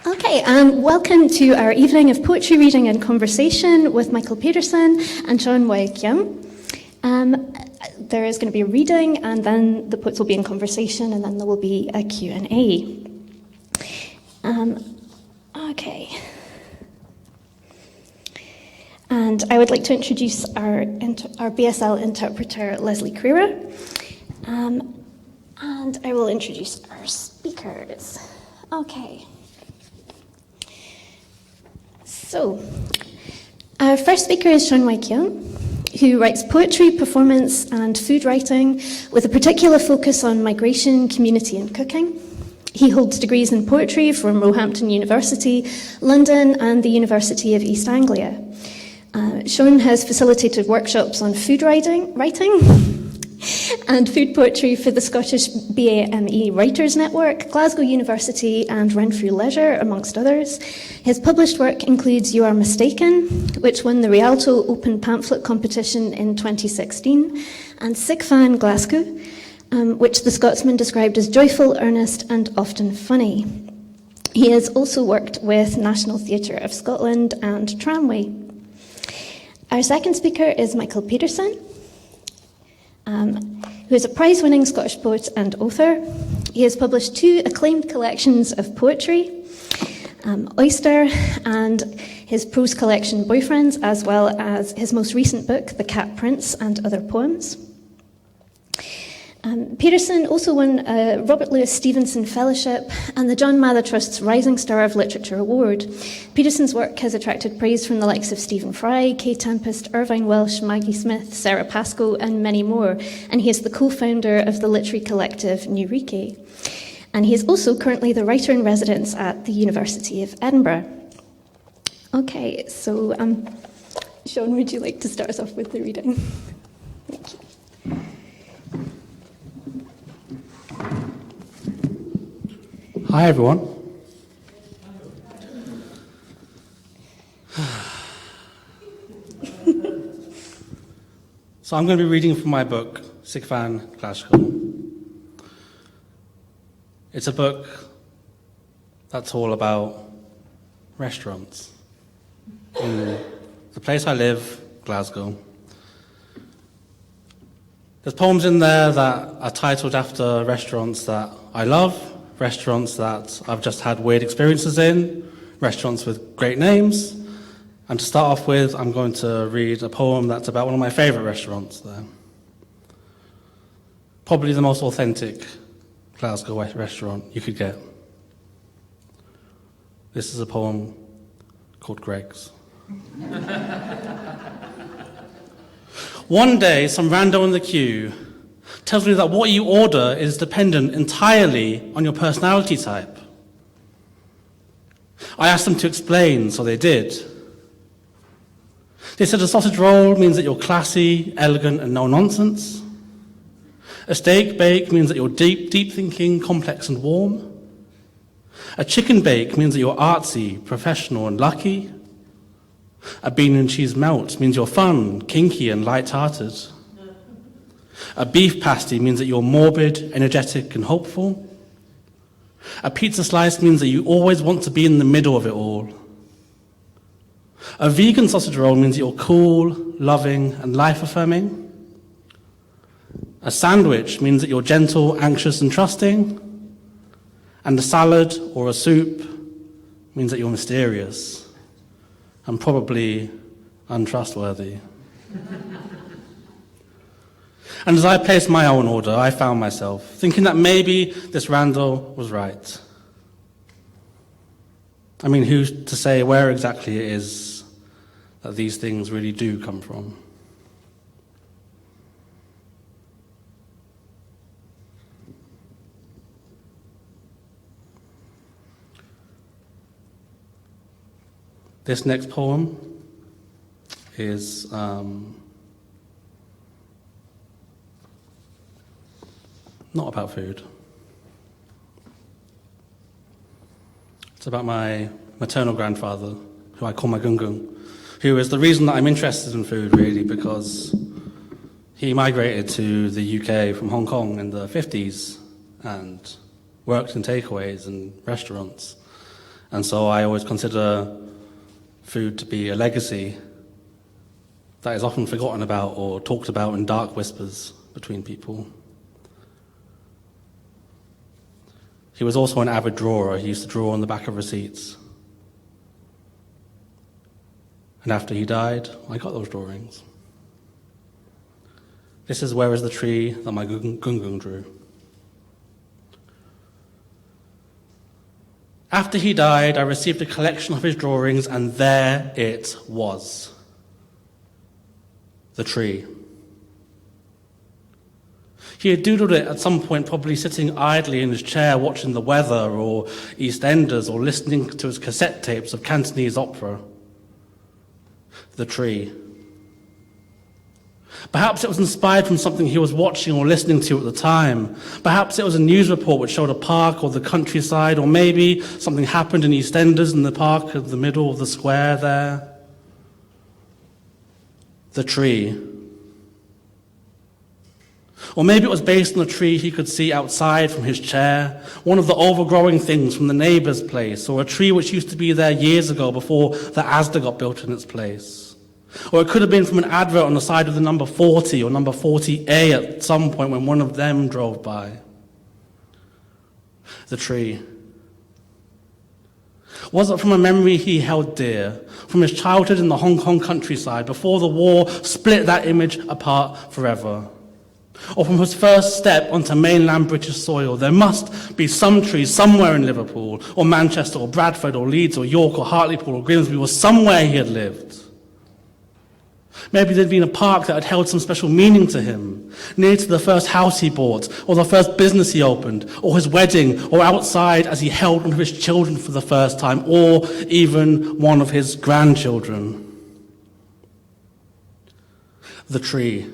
Okay, welcome to our evening of poetry reading and conversation with Michael Pedersen and Sean Wai Keung. There is going to be a reading, and then the poets will be in conversation, and then there will be a Q&A. Okay. And I would like to introduce our BSL interpreter, Lesley Crerar. And I will introduce our speakers. Okay. So, our first speaker is Sean Wai Keung, who writes poetry, performance, and food writing with a particular focus on migration, community, and cooking. He holds degrees in poetry from Roehampton University, London, and the University of East Anglia. Sean has facilitated workshops on food writing and food poetry for the Scottish BAME Writers Network, Glasgow University, and Renfrew Leisure, amongst others. His published work includes You Are Mistaken, which won the Rialto Open Pamphlet Competition in 2016, and Sikfan Glaschu, which the Scotsman described as joyful, earnest, and often funny. He has also worked with National Theatre of Scotland and Tramway. Our second speaker is Michael Pedersen, who is a prize-winning Scottish poet and author. He has published 2 acclaimed collections of poetry, Oyster, and his prose collection Boyfriends, as well as his most recent book, The Cat Prince and Other Poems. Pedersen also won a Robert Louis Stevenson Fellowship and the John Mather Trust's Rising Star of Literature Award. Pedersen's work has attracted praise from the likes of Stephen Fry, Kay Tempest, Irvine Welsh, Maggie Smith, Sarah Pascoe, and many more, and he is the co-founder of the literary collective New Rike. And he is also currently the writer-in-residence at the University of Edinburgh. Okay, so Sean, would you like to start us off with the reading? Thank you. Hi, everyone. So I'm going to be reading from my book, Sikfan Glaschu. It's a book that's all about restaurants. In the place I live, Glasgow. There's poems in there that are titled after restaurants that I love, restaurants that I've just had weird experiences in, restaurants with great names. And to start off with, I'm going to read a poem that's about one of my favourite restaurants there. Probably the most authentic Glasgow restaurant you could get. This is a poem called Greg's. One day, some rando in the queue tells me that what you order is dependent entirely on your personality type. I asked them to explain, so they did. They said a sausage roll means that you're classy, elegant, and no-nonsense. A steak bake means that you're deep thinking, complex, and warm. A chicken bake means that you're artsy, professional, and lucky. A bean and cheese melt means you're fun, kinky, and light-hearted. A beef pasty means that you're morbid, energetic, and hopeful. A pizza slice means that you always want to be in the middle of it all. A vegan sausage roll means that you're cool, loving, and life-affirming. A sandwich means that you're gentle, anxious, and trusting. And a salad or a soup means that you're mysterious and probably untrustworthy. And as I placed my own order, I found myself thinking that maybe this rando was right. I mean, who's to say where exactly it is that these things really do come from? This next poem is not about food. It's about my maternal grandfather, who I call my gungung, who is the reason that I'm interested in food, really, because he migrated to the UK from Hong Kong in the 50s and worked in takeaways and restaurants. And so I always consider food to be a legacy that is often forgotten about or talked about in dark whispers between people. He was also an avid drawer. He used to draw on the back of receipts. And after he died, I got those drawings. This is Where is the Tree that my gungung drew. After he died, I received a collection of his drawings, and there it was. The tree. He had doodled it at some point, probably sitting idly in his chair watching the weather or EastEnders or listening to his cassette tapes of Cantonese opera. The tree. Perhaps it was inspired from something he was watching or listening to at the time. Perhaps it was a news report which showed a park or the countryside, or maybe something happened in EastEnders in the park at the middle of the square there. The tree. Or maybe it was based on a tree he could see outside from his chair, one of the overgrowing things from the neighbour's place, or a tree which used to be there years ago before the Asda got built in its place. Or it could have been from an advert on the side of the number 40 or number 40A at some point when one of them drove by. The tree. Was it from a memory he held dear, from his childhood in the Hong Kong countryside before the war split that image apart forever? Or from his first step onto mainland British soil? There must be some tree somewhere in Liverpool, or Manchester, or Bradford, or Leeds, or York, or Hartlepool, or Grimsby, or somewhere he had lived. Maybe there'd been a park that had held some special meaning to him, near to the first house he bought, or the first business he opened, or his wedding, or outside as he held one of his children for the first time, or even one of his grandchildren. The tree.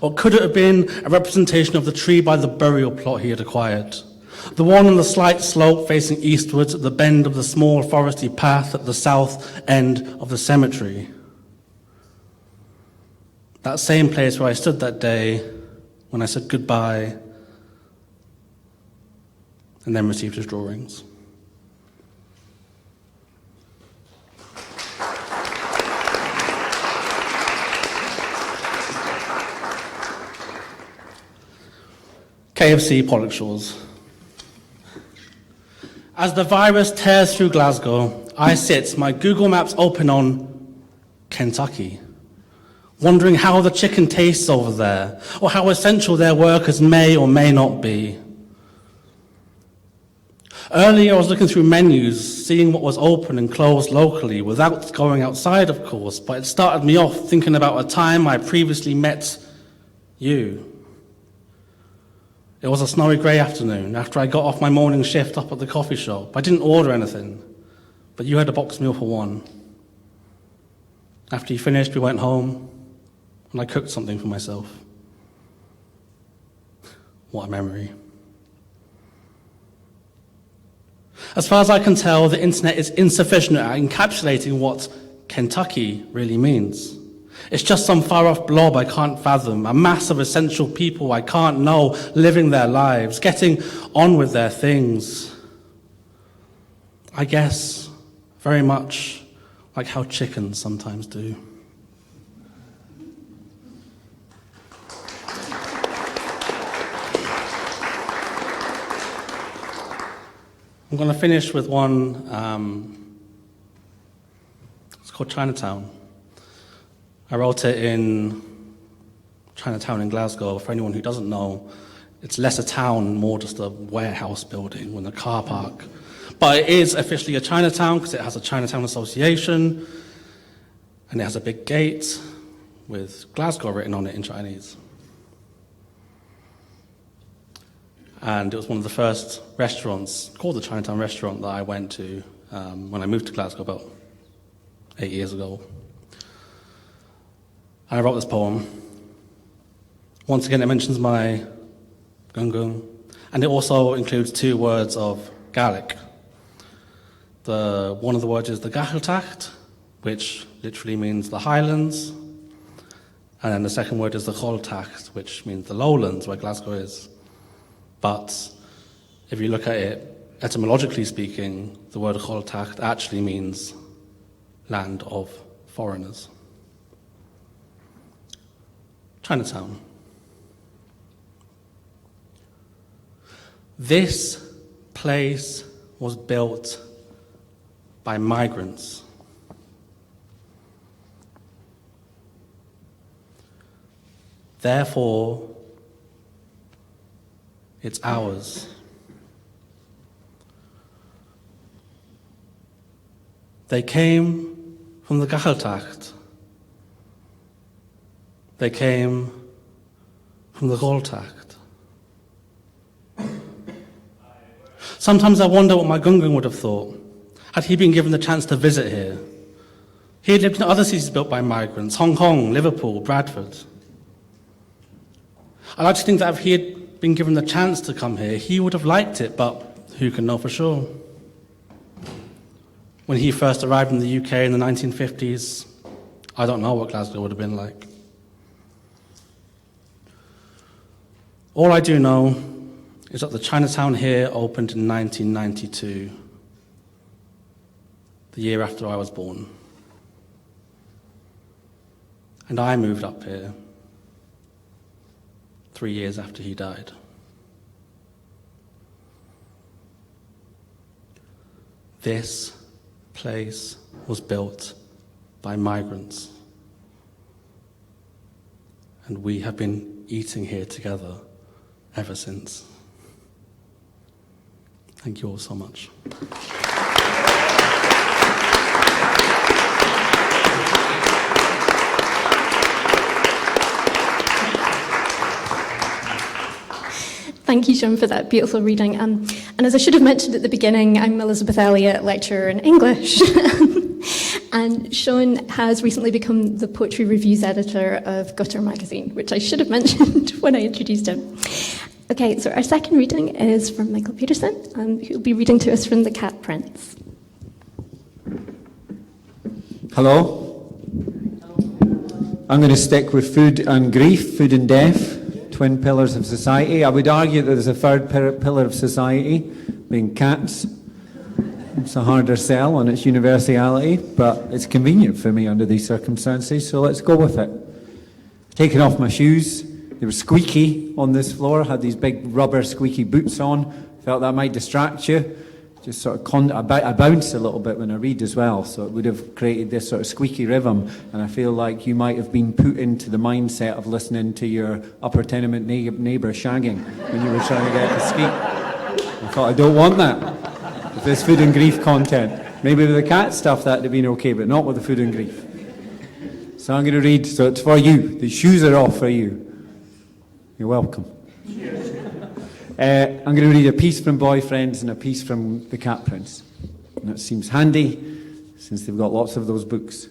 Or could it have been a representation of the tree by the burial plot he had acquired? The one on the slight slope facing eastwards at the bend of the small foresty path at the south end of the cemetery. That same place where I stood that day when I said goodbye and then received his drawings. KFC Pollock Shores. As the virus tears through Glasgow, I sit, my Google Maps open on Kentucky, wondering how the chicken tastes over there, or how essential their workers may or may not be. Earlier I was looking through menus, seeing what was open and closed locally, without going outside, of course, but it started me off thinking about a time I previously met you. It was a snowy grey afternoon after I got off my morning shift up at the coffee shop. I didn't order anything, but you had a boxed meal for one. After you finished, we went home, and I cooked something for myself. What a memory. As far as I can tell, the internet is insufficient at encapsulating what Kentucky really means. It's just some far-off blob I can't fathom, a mass of essential people I can't know living their lives, getting on with their things. I guess very much like how chickens sometimes do. I'm going to finish with one, it's called Chinatown. I wrote it in Chinatown in Glasgow. For anyone who doesn't know, it's less a town, more just a warehouse building with a car park. But it is officially a Chinatown because it has a Chinatown Association, and it has a big gate with Glasgow written on it in Chinese. And it was one of the first restaurants, called the Chinatown Restaurant, that I went to when I moved to Glasgow about 8 years ago. And I wrote this poem. Once again, it mentions my gungung, and it also includes 2 words of Gaelic. One of the words is the Gacheltacht, which literally means the highlands, and then the second word is the Choltacht, which means the lowlands, where Glasgow is. But if you look at it, etymologically speaking, the word Gholtacht actually means land of foreigners. Chinatown. This place was built by migrants. Therefore, it's ours. They came from the Gacheltacht. They came from the Gholtacht. Sometimes I wonder what my Gungun would have thought had he been given the chance to visit here. He had lived in other cities built by migrants, Hong Kong, Liverpool, Bradford. I like to think that if he had been given the chance to come here, he would have liked it, but who can know for sure? When he first arrived in the UK in the 1950s, I don't know what Glasgow would have been like. All I do know is that the Chinatown here opened in 1992, the year after I was born. And I moved up here 3 years after he died. This place was built by migrants, and we have been eating here together ever since. Thank you all so much. Thank you, Sean, for that beautiful reading. And as I should have mentioned at the beginning, I'm Elizabeth Elliott, lecturer in English. And Sean has recently become the poetry reviews editor of Gutter magazine, which I should have mentioned when I introduced him. Okay, so our second reading is from Michael Pedersen, who will be reading to us from The Cat Prince. Hello. I'm going to stick with food and grief, food and death, twin pillars of society. I would argue that there's a third pillar of society, being cats. It's a harder sell on its universality, but it's convenient for me under these circumstances, so let's go with it. Taking off my shoes. They were squeaky on this floor, had these big rubber squeaky boots on. Felt that might distract you. Just sort of I bounce a little bit when I read as well, so it would have created this sort of squeaky rhythm, and I feel like you might have been put into the mindset of listening to your upper tenement neighbour shagging when you were trying to get to sleep. I thought, I don't want that. If there's food and grief content. Maybe with the cat stuff that would have been okay, but not with the food and grief. So I'm going to read, so it's for you. The shoes are off for you. You're welcome. I'm going to read a piece from Boyfriends and a piece from The Cat Prince. And that seems handy, since they've got lots of those books.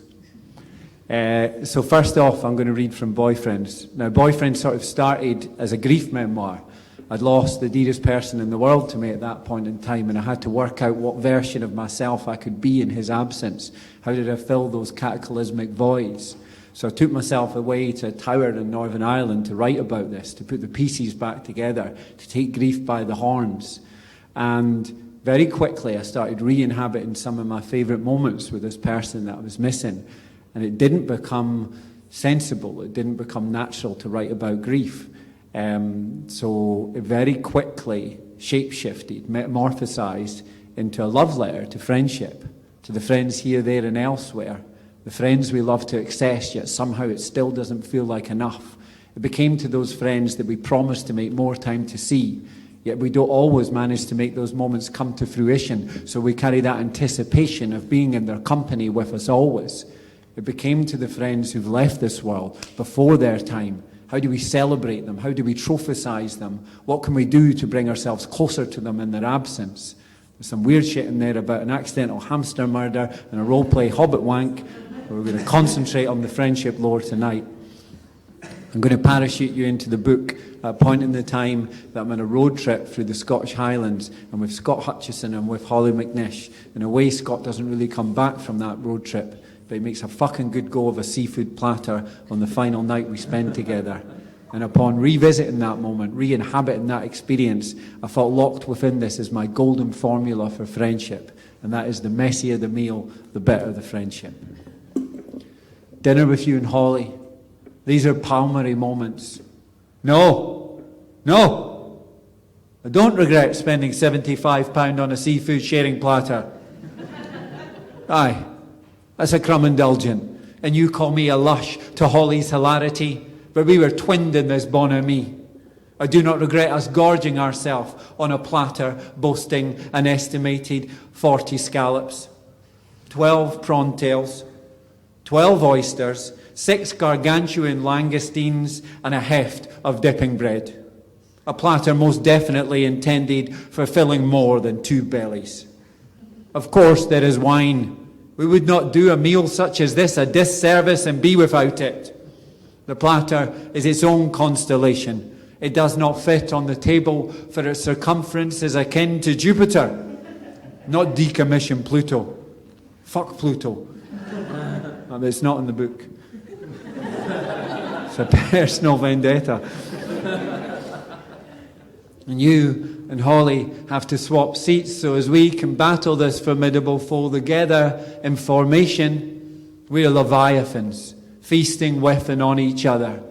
So first off, I'm going to read from Boyfriends. Now, Boyfriends sort of started as a grief memoir. I'd lost the dearest person in the world to me at that point in time, and I had to work out what version of myself I could be in his absence. How did I fill those cataclysmic voids? So I took myself away to a tower in Northern Ireland to write about this, to put the pieces back together, to take grief by the horns. And very quickly I started re-inhabiting some of my favourite moments with this person that I was missing. And it didn't become sensible, it didn't become natural to write about grief. So it very quickly shape-shifted, metamorphosised into a love letter to friendship, to the friends here, there and elsewhere. The friends we love to access, yet somehow it still doesn't feel like enough. It became to those friends that we promised to make more time to see, yet we don't always manage to make those moments come to fruition, so we carry that anticipation of being in their company with us always. It became to the friends who've left this world before their time. How do we celebrate them? How do we trophesize them? What can we do to bring ourselves closer to them in their absence? There's some weird shit in there about an accidental hamster murder and a role-play hobbit wank. We're going to concentrate on the friendship lore tonight. I'm going to parachute you into the book at a point in the time that I'm on a road trip through the Scottish Highlands, and with Scott Hutchison and with Holly McNish. In a way, Scott doesn't really come back from that road trip, but he makes a fucking good go of a seafood platter on the final night we spend together. And upon revisiting that moment, re-inhabiting that experience, I felt locked within this as my golden formula for friendship. And that is the messier the meal, the better the friendship. Dinner with you and Holly. These are Palmery moments. No. I don't regret spending £75 on a seafood sharing platter. Aye, that's a crumb indulgent. And you call me a lush to Holly's hilarity, but we were twinned in this bonhomie. I do not regret us gorging ourselves on a platter boasting an estimated 40 scallops, 12 prawn tails, 12 oysters, 6 gargantuan langoustines, and a heft of dipping bread. A platter most definitely intended for filling more than 2 bellies. Of course there is wine. We would not do a meal such as this a disservice and be without it. The platter is its own constellation. It does not fit on the table, for its circumference is akin to Jupiter. Not decommission Pluto. Fuck Pluto. It's not in the book. It's a personal vendetta. And you and Holly have to swap seats so as we can battle this formidable foe together in formation. We are Leviathans, feasting with and on each other.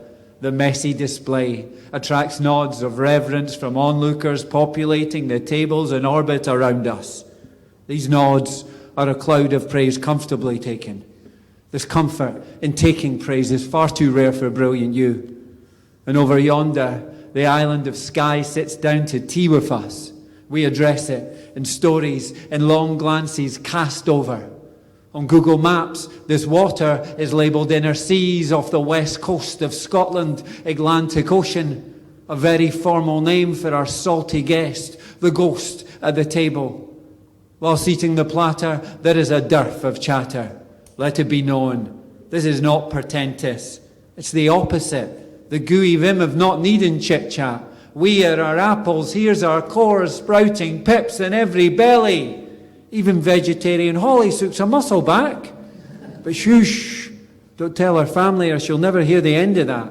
The messy display attracts nods of reverence from onlookers populating the tables in orbit around us. These nods are a cloud of praise comfortably taken. This comfort in taking praise is far too rare for brilliant you. And over yonder, the island of Skye sits down to tea with us. We address it in stories, in long glances cast over. On Google Maps, this water is labelled Inner Seas off the west coast of Scotland, Atlantic Ocean, a very formal name for our salty guest, the ghost at the table. Whilst eating the platter, there is a dearth of chatter. Let it be known, this is not portentous. It's the opposite. The gooey vim of not needing chit-chat. We are our apples, here's our cores, sprouting pips in every belly. Even vegetarian Holly sucks a muscle back. But shoosh, don't tell her family or she'll never hear the end of that.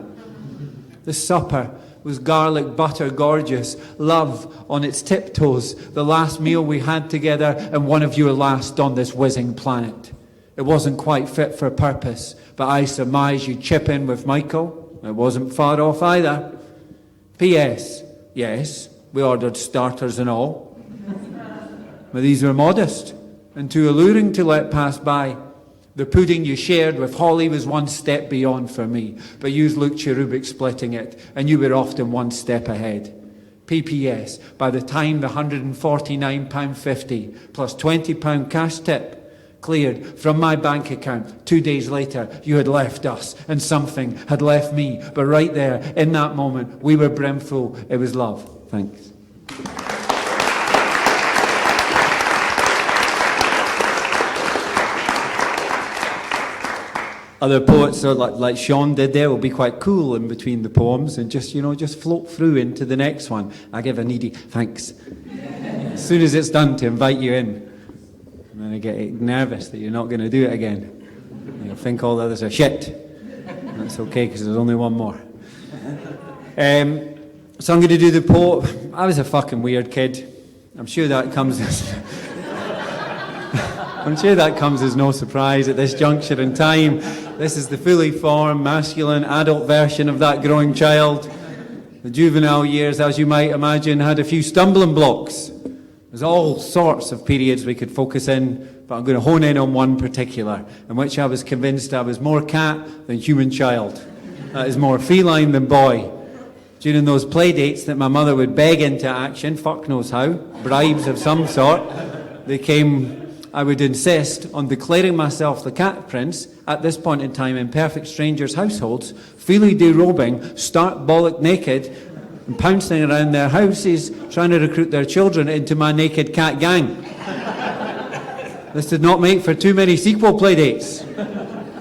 The supper was garlic butter gorgeous, love on its tiptoes, the last meal we had together and one of your last on this whizzing planet. It wasn't quite fit for purpose, but I surmise you chip in with Michael. It wasn't far off either. P.S. Yes, we ordered starters and all. But these were modest and too alluring to let pass by. The pudding you shared with Holly was one step beyond for me, but you looked cherubic splitting it, and you were often one step ahead. P.P.S. By the time the £149.50 plus £20 cash tip cleared from my bank account, 2 days later, you had left us and something had left me. But right there, in that moment, we were brimful. It was love. Thanks. Other poets, like Sean did there, will be quite cool in between the poems and just float through into the next one. I give a needy thanks as soon as it's done to invite you in. And then I get nervous that you're not going to do it again. You'll think all the others are shit. And that's okay, because there's only one more. So I'm going to do the poem. I was a fucking weird kid. I'm sure that comes as no surprise at this juncture in time. This is the fully formed, masculine, adult version of that growing child. The juvenile years, as you might imagine, had a few stumbling blocks. There's all sorts of periods we could focus in, but I'm going to hone in on one particular, in which I was convinced I was more cat than human child. That is more feline than boy. During those play dates that my mother would beg into action, fuck knows how, bribes of some sort, I would insist on declaring myself the cat prince, at this point in time in perfect strangers' households, freely derobing, stark bollock naked, and pouncing around their houses, trying to recruit their children into my naked cat gang. This did not make for too many sequel play dates.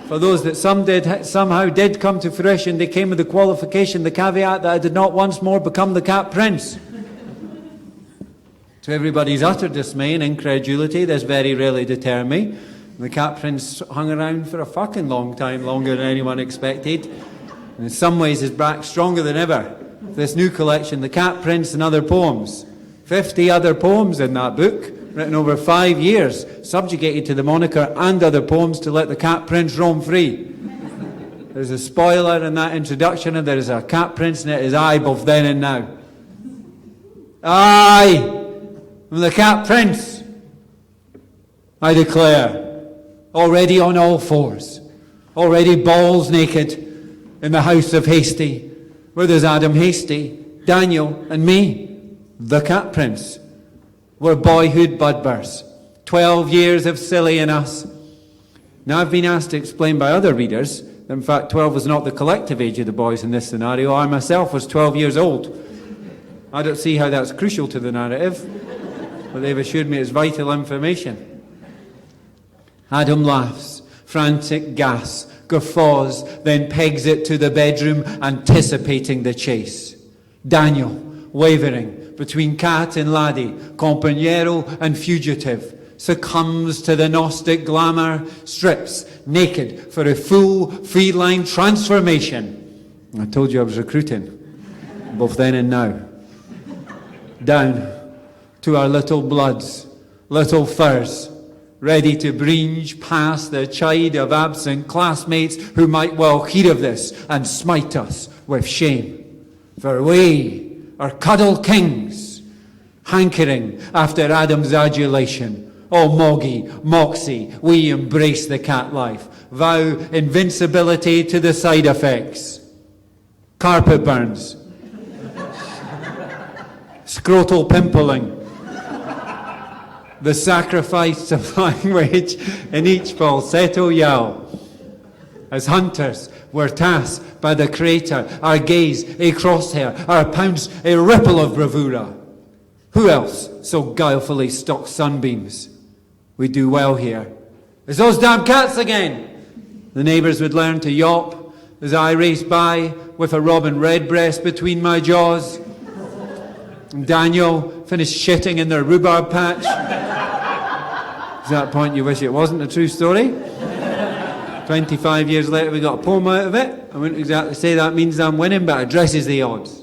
For those that somehow did come to fruition, they came with the qualification, the caveat that I did not once more become the cat prince. To everybody's utter dismay and incredulity, this very rarely deterred me. The cat prince hung around for a fucking long time, longer than anyone expected. and in some ways is back stronger than ever. This new collection, The Cat Prince and Other Poems. 50 other poems in that book, written over 5 years, subjugated to the moniker and other poems to let the Cat Prince roam free. There's a spoiler in that introduction, and there is a cat prince, and it is I, both then and now. I am the Cat Prince, I declare, already on all fours, already balls naked in the house of Hasty, where there's Adam Hasty, Daniel, and me, the Cat Prince. We're boyhood budburs, 12 years of silly in us. Now I've been asked to explain by other readers that in fact 12 was not the collective age of the boys in this scenario. I myself was 12 years old. I don't see how that's crucial to the narrative, but they've assured me it's vital information. Adam laughs, frantic gas, guffaws, then pegs it to the bedroom, anticipating the chase. Daniel, wavering between cat and laddie, compañero and fugitive, succumbs to the Gnostic glamour, strips naked for a full feline transformation. I told you I was recruiting, both then and now. Down to our little bloods, little furs, ready to breach past the chide of absent classmates who might well hear of this and smite us with shame. For we are cuddle kings, hankering after Adam's adulation. Oh, Moggy, Moxie, we embrace the cat life, vow invincibility to the side effects. Carpet burns, scrotal pimpling, the sacrifice of language in each falsetto yell. As hunters, we're tasked by the Creator, our gaze a crosshair, our pounce a ripple of bravura. Who else so guilefully stalks sunbeams? We do well here. It's those damn cats again! The neighbours would learn to yawp as I raced by with a robin redbreast between my jaws. And Daniel finished shitting in their rhubarb patch. At that point you wish it wasn't a true story. 25 years later we got a poem out of it. I wouldn't exactly say that means I'm winning, but it addresses the odds.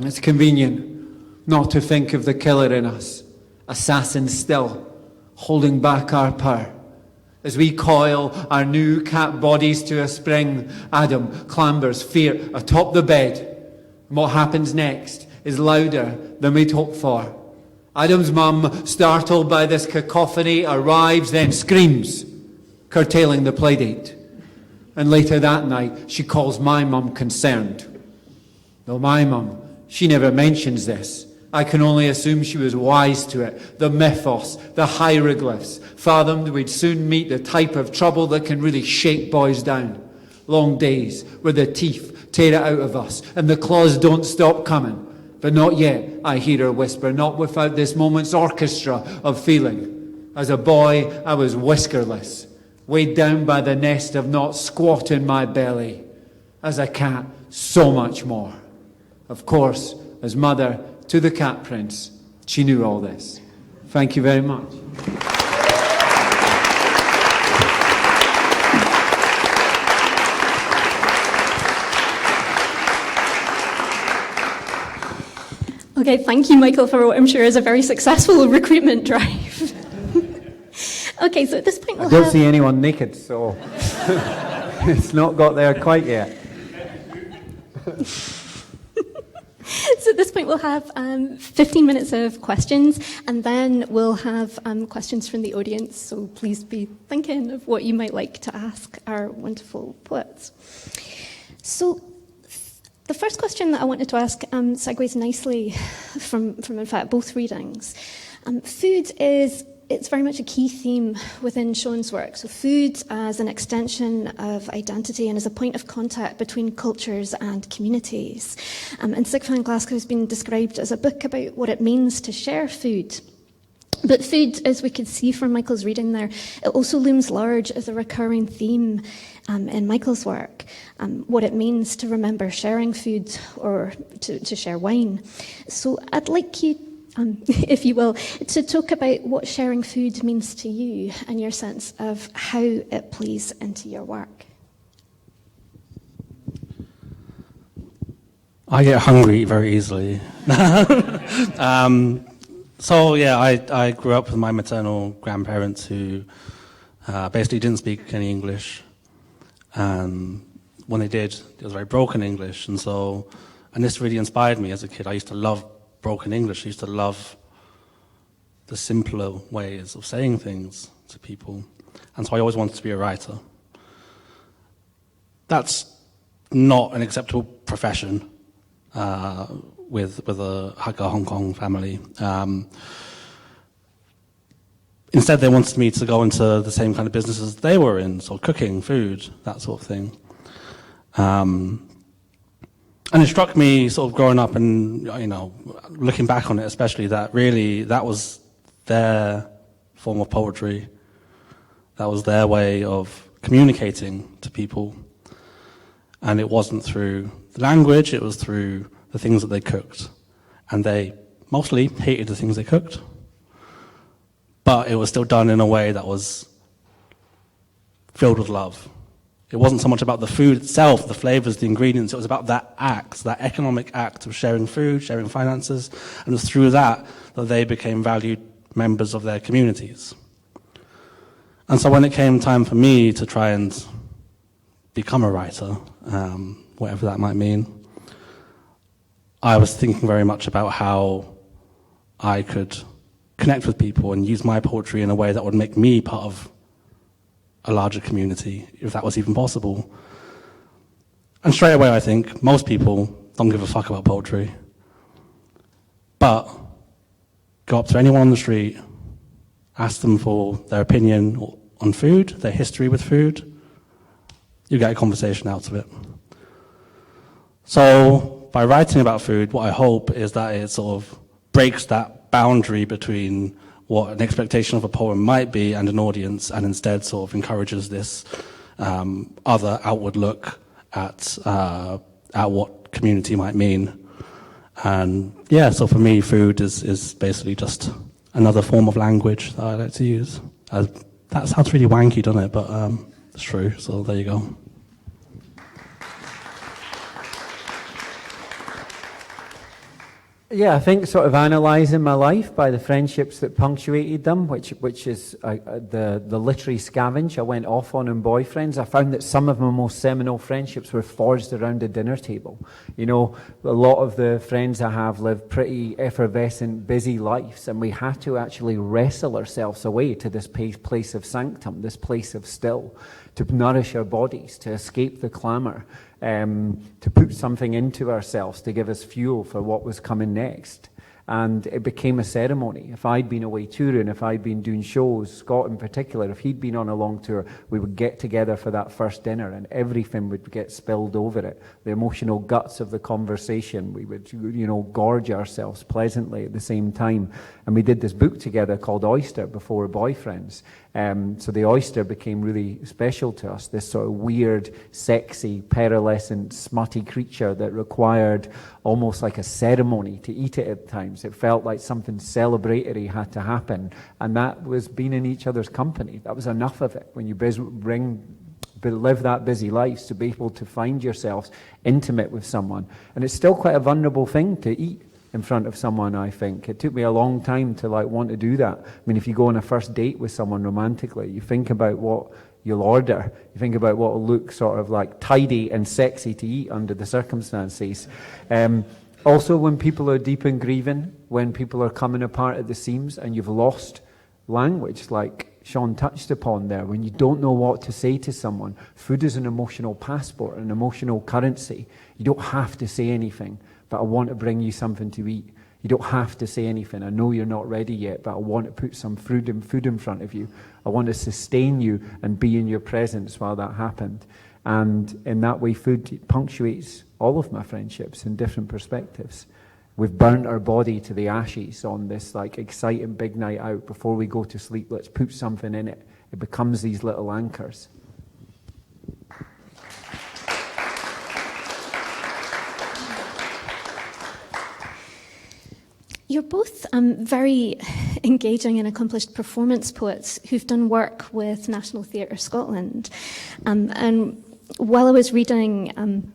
It's convenient not to think of the killer in us, assassin still, holding back our power. As we coil our new cat bodies to a spring, Adam clambers fear atop the bed. And what happens next is louder than we'd hoped for. Adam's mum, startled by this cacophony, arrives, then screams, curtailing the playdate. And later that night, she calls my mum concerned. Though my mum, she never mentions this. I can only assume she was wise to it. The mythos, the hieroglyphs, fathomed we'd soon meet the type of trouble that can really shake boys down. Long days where the teeth tear it out of us and the claws don't stop coming. But not yet, I hear her whisper, not without this moment's orchestra of feeling. As a boy, I was whiskerless, weighed down by the nest of not squat in my belly. As a cat, so much more. Of course, as mother to the Cat Prince, she knew all this. Thank you very much. Okay, thank you, Michael, for what I'm sure is a very successful recruitment drive. Okay, so at this point I don't see anyone naked, so it's not got there quite yet. So at this point we'll have 15 minutes of questions, and then we'll have questions from the audience, so please be thinking of what you might like to ask our wonderful poets. So the first question that I wanted to ask segues nicely from in fact both readings. Food it's very much a key theme within Sean's work. So food as an extension of identity and as a point of contact between cultures and communities. And Sikfan Glasgow has been described as a book about what it means to share food. But food, as we could see from Michael's reading there, it also looms large as a recurring theme in Michael's work. What it means to remember sharing food or to share wine. So I'd like you, if you will, to talk about what sharing food means to you and your sense of how it plays into your work. I get hungry very easily. So yeah, I grew up with my maternal grandparents who basically didn't speak any English. And when they did, it was very broken English. And this really inspired me as a kid. I used to love broken English. I used to love the simpler ways of saying things to people. And so I always wanted to be a writer. That's not an acceptable profession with a Hakka Hong Kong family. Instead, they wanted me to go into the same kind of businesses they were in, so cooking, food, that sort of thing. And it struck me sort of growing up and, looking back on it especially, that really that was their form of poetry. That was their way of communicating to people. And it wasn't through the language, it was through the things that they cooked. And they mostly hated the things they cooked. But it was still done in a way that was filled with love. It wasn't so much about the food itself, the flavors, the ingredients. It was about that act, that economic act of sharing food, sharing finances. And it was through that they became valued members of their communities. And so when it came time for me to try and become a writer, whatever that might mean, I was thinking very much about how I could connect with people and use my poetry in a way that would make me part of a larger community, if that was even possible. And straight away, I think most people don't give a fuck about poetry. But go up to anyone on the street, ask them for their opinion on food, their history with food, you get a conversation out of it. So by writing about food, what I hope is that it sort of breaks that boundary between what an expectation of a poem might be and an audience, and instead sort of encourages this other outward look at what community might mean. And yeah, so for me, food is basically just another form of language that I like to use. That sounds really wanky, doesn't it? But it's true, so there you go. Yeah, I think sort of analysing my life by the friendships that punctuated them, which is the literary scavenge I went off on boyfriends. I found that some of my most seminal friendships were forged around a dinner table. A lot of the friends I have live pretty effervescent, busy lives, and we had to actually wrestle ourselves away to this place of sanctum, this place of still, to nourish our bodies, to escape the clamour, to put something into ourselves to give us fuel for what was coming next. And it became a ceremony. If I'd been away touring, if I'd been doing shows, Scott in particular, if he'd been on a long tour, we would get together for that first dinner and everything would get spilled over it. The emotional guts of the conversation, we would, gorge ourselves pleasantly at the same time. And we did this book together called Oyster before Boyfriends. So the oyster became really special to us, this sort of weird, sexy, pearlescent, smutty creature that required almost like a ceremony to eat it at times. It felt like something celebratory had to happen, and that was being in each other's company. That was enough of it. When you live that busy life, to be able to find yourselves intimate with someone. And it's still quite a vulnerable thing to eat in front of someone, I think. It took me a long time to want to do that. I mean, if you go on a first date with someone romantically, you think about what you'll order. You think about what will look sort of like tidy and sexy to eat under the circumstances. Also, when people are deep in grieving, when people are coming apart at the seams and you've lost language, like Sean touched upon there, when you don't know what to say to someone, food is an emotional passport, an emotional currency. You don't have to say anything, but I want to bring you something to eat. You don't have to say anything. I know you're not ready yet, but I want to put some food in front of you. I want to sustain you and be in your presence while that happened. And in that way, food punctuates all of my friendships in different perspectives. We've burnt our body to the ashes on this exciting big night out. Before we go to sleep, let's put something in it. It becomes these little anchors. You're both very engaging and accomplished performance poets who've done work with National Theatre Scotland. And while I was reading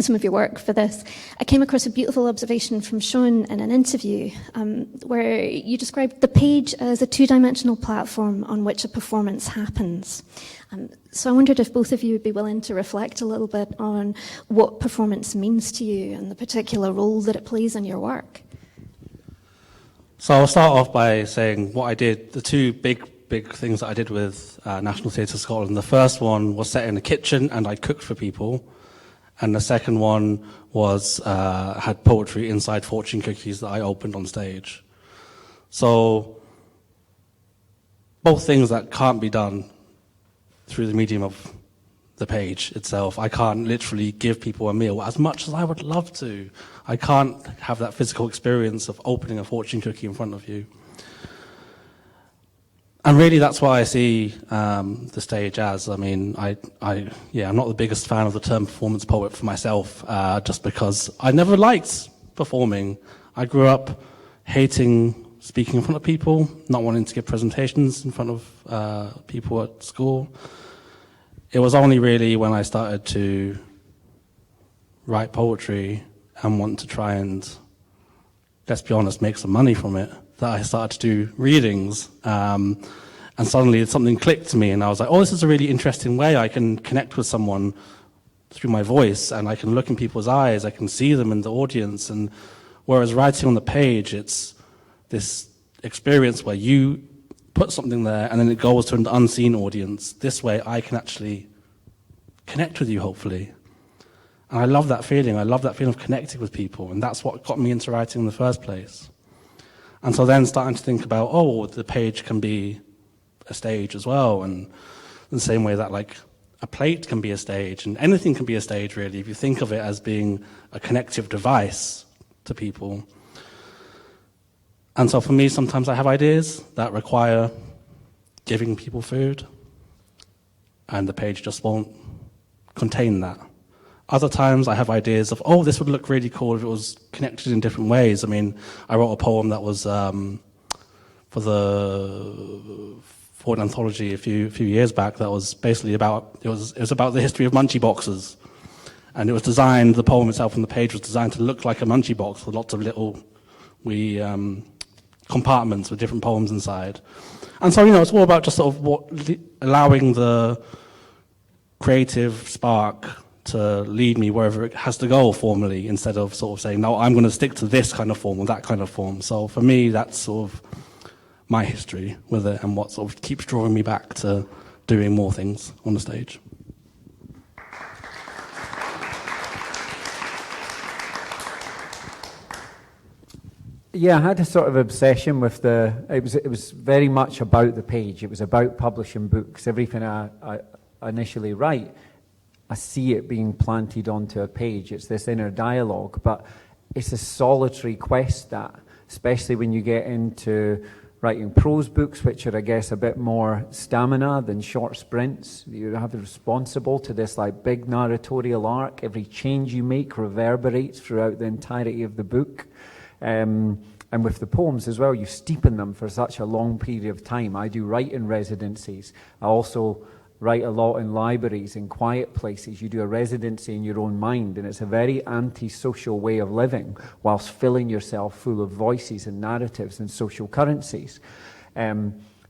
some of your work for this, I came across a beautiful observation from Sean in an interview where you described the page as a two-dimensional platform on which a performance happens. So I wondered if both of you would be willing to reflect a little bit on what performance means to you and the particular role that it plays in your work. So I'll start off by saying what I did, the two big things that I did with National Theatre Scotland. The first one was set in a kitchen and I cooked for people. And the second one was had poetry inside fortune cookies that I opened on stage. So both things that can't be done through the medium of the page itself. I can't literally give people a meal as much as I would love to. I can't have that physical experience of opening a fortune cookie in front of you. And really, that's what I see the stage as. I mean, I'm not the biggest fan of the term performance poet for myself, just because I never liked performing. I grew up hating speaking in front of people, not wanting to give presentations in front of people at school. It was only really when I started to write poetry and want to try and, let's be honest, make some money from it, that I started to do readings, and suddenly something clicked to me, and I was like, oh, this is a really interesting way I can connect with someone through my voice, and I can look in people's eyes, I can see them in the audience, and whereas writing on the page, it's this experience where you put something there, and then it goes to an unseen audience. This way, I can actually connect with you, hopefully. And I love that feeling. I love that feeling of connecting with people, and that's what got me into writing in the first place. And so then starting to think about, oh, the page can be a stage as well, and in the same way that like a plate can be a stage, and anything can be a stage really, if you think of it as being a connective device to people. And so for me, sometimes I have ideas that require giving people food, and the page just won't contain that. Other times I have ideas of, oh, this would look really cool if it was connected in different ways. I mean, I wrote a poem that was for the Ford anthology a few years back that was basically about, it was about the history of munchie boxes. And it was designed, the poem itself on the page was designed to look like a munchie box with lots of little compartments with different poems inside. And so, it's all about just sort of allowing the creative spark to lead me wherever it has to go formally, instead of sort of saying, no, I'm going to stick to this kind of form or that kind of form. So for me, that's sort of my history with it and what sort of keeps drawing me back to doing more things on the stage. Yeah, I had a sort of obsession with it was very much about the page. It was about publishing books. Everything I initially write, I see it being planted onto a page. It's this inner dialogue, but it's a solitary quest, that, especially when you get into writing prose books, which are, I guess, a bit more stamina than short sprints. You have to be responsible to this like big narratorial arc. Every change you make reverberates throughout the entirety of the book. And with the poems as well, you steep in them for such a long period of time. I do writing residencies. I also write a lot in libraries, in quiet places. You do a residency in your own mind, and it's a very anti-social way of living, whilst filling yourself full of voices and narratives and social currencies.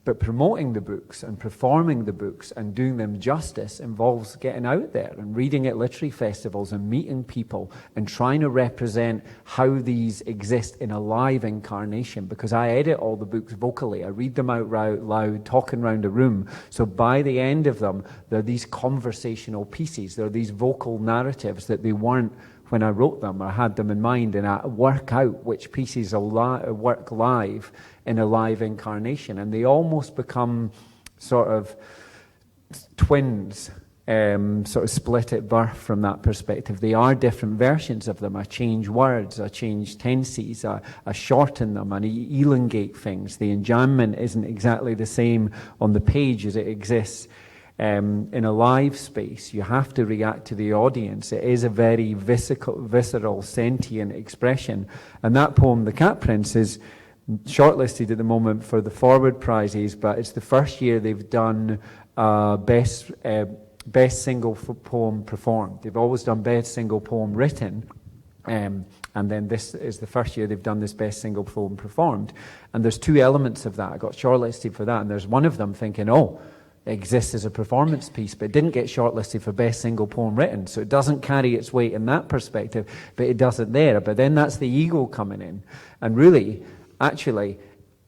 But promoting the books and performing the books and doing them justice involves getting out there and reading at literary festivals and meeting people and trying to represent how these exist in a live incarnation, because I edit all the books vocally. I read them out loud, talking around a room. So by the end of them, they're these conversational pieces. They're these vocal narratives that they weren't when I wrote them or had them in mind, and I work out which pieces will work live in a live incarnation, and they almost become sort of twins, sort of split at birth from that perspective. They are different versions of them. I change words, I change tenses, I shorten them, and I elongate things. The enjambment isn't exactly the same on the page as it exists in a live space. You have to react to the audience. It is a very visceral, sentient expression. And that poem, The Cat Prince, is shortlisted at the moment for the Forward prizes, but it's the first year they've done best best single poem performed. They've always done best single poem written, and then this is the first year they've done this best single poem performed. And there's two elements of that. I got shortlisted for that, and there's one of them thinking, oh, it exists as a performance piece, but it didn't get shortlisted for best single poem written, so it doesn't carry its weight in that perspective, but it does it there. But then that's the ego coming in. And really, actually,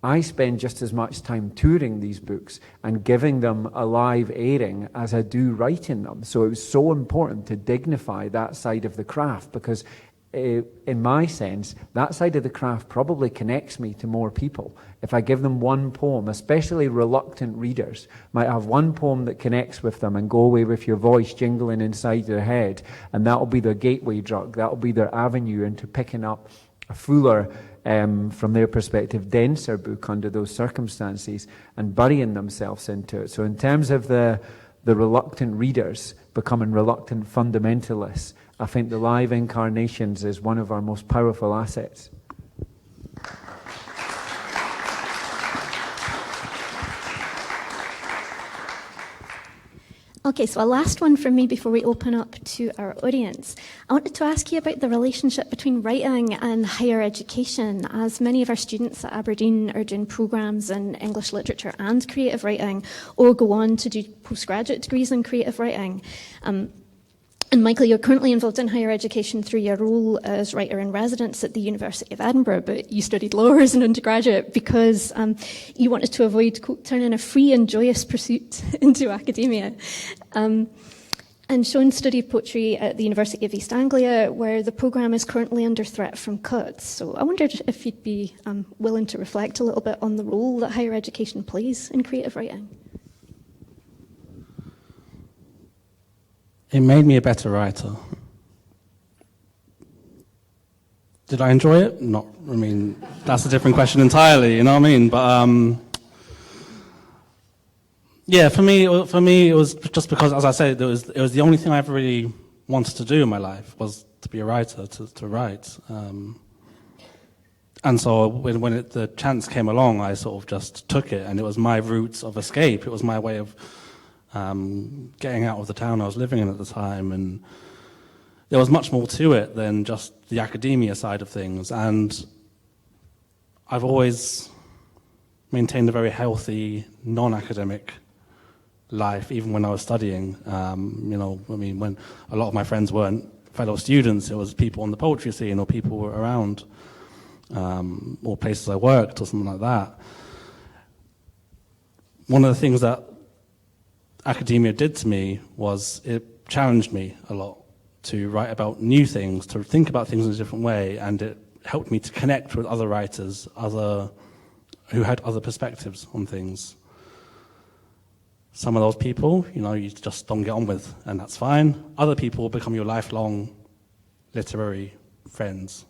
I spend just as much time touring these books and giving them a live airing as I do writing them. So it was so important to dignify that side of the craft, because in my sense, that side of the craft probably connects me to more people. If I give them one poem, especially reluctant readers might have one poem that connects with them and go away with your voice jingling inside their head, and that'll be their gateway drug. That'll be their avenue into picking up a fuller, from their perspective, denser book under those circumstances and burying themselves into it. So in terms of the reluctant readers becoming reluctant fundamentalists, I think the live incarnations is one of our most powerful assets. Okay, so a last one from me before we open up to our audience. I wanted to ask you about the relationship between writing and higher education, as many of our students at Aberdeen are doing programmes in English literature and creative writing, or go on to do postgraduate degrees in creative writing. And Michael, you're currently involved in higher education through your role as writer-in-residence at the University of Edinburgh, but you studied law as an undergraduate because you wanted to avoid, quote, turning a free and joyous pursuit into academia. And Sean studied poetry at the University of East Anglia, where the programme is currently under threat from cuts. So I wondered if you'd be willing to reflect a little bit on the role that higher education plays in creative writing. It made me a better writer. Did I enjoy it? Not. I mean, that's a different question entirely. You know what I mean? But yeah, for me, it was just because, as I said, it was the only thing I ever really wanted to do in my life was to be a writer, to write. And so when the chance came along, I sort of just took it, and it was my route of escape. It was my way of getting out of the town I was living in at the time, and there was much more to it than just the academia side of things. And I've always maintained a very healthy, non-academic life, even when I was studying. You know, I mean, when a lot of my friends weren't fellow students, it was people on the poetry scene or people were around, or places I worked or something like that. One of the things that academia did to me was it challenged me a lot to write about new things, to think about things in a different way, and it helped me to connect with other writers, who had other perspectives on things. Some of those people, you know, you just don't get on with, and that's fine. Other people become your lifelong literary friends,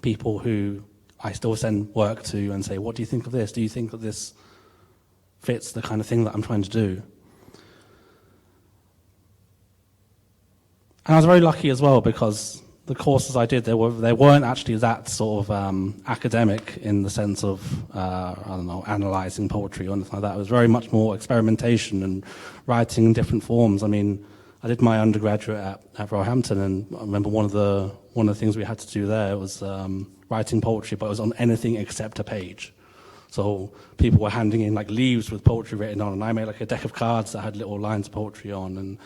people who I still send work to and say, what do you think of this? Do you think that this fits the kind of thing that I'm trying to do? And I was very lucky as well, because the courses I did, they weren't actually that sort of academic in the sense of, I don't know, analysing poetry or anything like that. It was very much more experimentation and writing in different forms. I mean, I did my undergraduate at Roehampton, and I remember one of the things we had to do there was writing poetry, but it was on anything except a page. So people were handing in like leaves with poetry written on, and I made like a deck of cards that had little lines of poetry on, and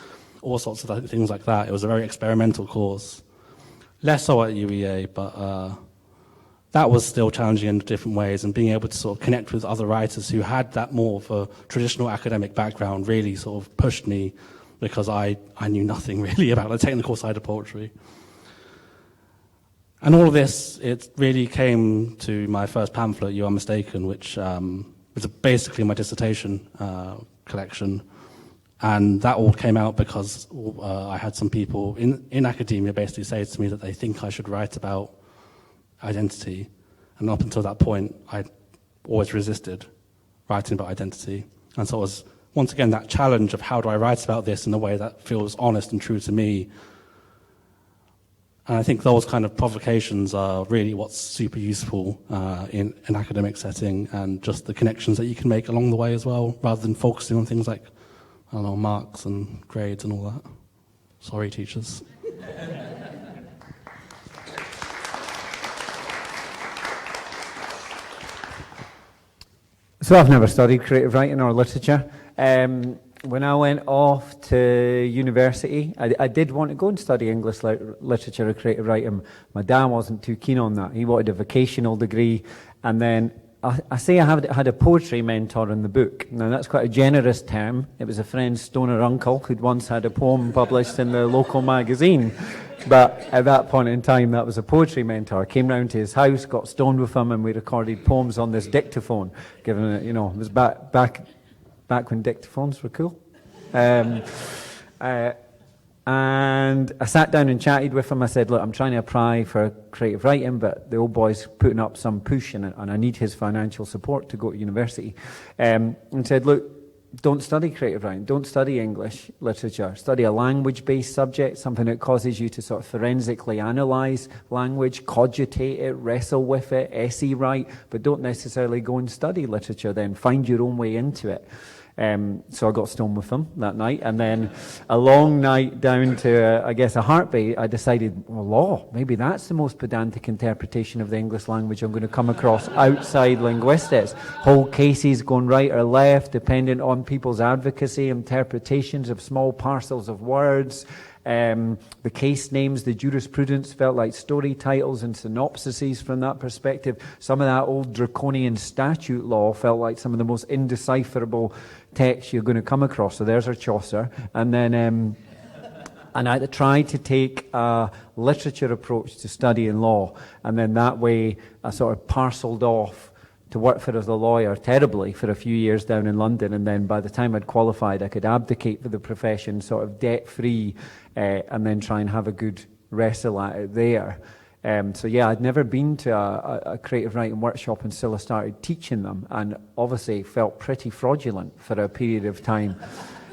all sorts of things like that. It was a very experimental course. Less so at UEA, but that was still challenging in different ways, and being able to sort of connect with other writers who had that more of a traditional academic background really sort of pushed me, because I knew nothing really about the technical side of poetry. And all of this, it really came to my first pamphlet, You Are Mistaken, which was basically my dissertation collection. And that all came out because I had some people in academia basically say to me that they think I should write about identity. And up until that point, I always resisted writing about identity. And so it was, once again, that challenge of how do I write about this in a way that feels honest and true to me. And I think those kind of provocations are really what's super useful in an academic setting, and just the connections that you can make along the way as well, rather than focusing on things like I don't know, marks and grades and all that. Sorry, teachers. So I've never studied creative writing or literature. When I went off to university, I did want to go and study English literature or creative writing. My dad wasn't too keen on that. He wanted a vocational degree. And then I say I had a poetry mentor in the book. Now that's quite a generous term. It was a friend's stoner uncle who'd once had a poem published in the local magazine. But at that point in time, that was a poetry mentor. I came round to his house, got stoned with him, and we recorded poems on this dictaphone. Given it, it was back when dictaphones were cool. And I sat down and chatted with him. I said, look, I'm trying to apply for creative writing, but the old boy's putting up some push in it, and I need his financial support to go to university. And said, look, don't study creative writing, don't study English literature, study a language-based subject, something that causes you to sort of forensically analyse language, cogitate it, wrestle with it, essay write, but don't necessarily go and study literature then, find your own way into it. So I got stoned with him that night, and then a long night down to, a heartbeat, I decided, well, law, maybe that's the most pedantic interpretation of the English language I'm going to come across outside linguistics. Whole cases going right or left, dependent on people's advocacy, interpretations of small parcels of words. The case names, the jurisprudence felt like story titles and synopsises from that perspective. Some of that old draconian statute law felt like some of the most indecipherable texts you're going to come across. So there's our Chaucer. And then and I tried to take a literature approach to studying law. And then that way I sort of parceled off to work for as a lawyer terribly for a few years down in London, and then by the time I'd qualified I could abdicate for the profession sort of debt-free and then try and have a good wrestle at it there. So yeah, I'd never been to a creative writing workshop until I started teaching them, and obviously felt pretty fraudulent for a period of time.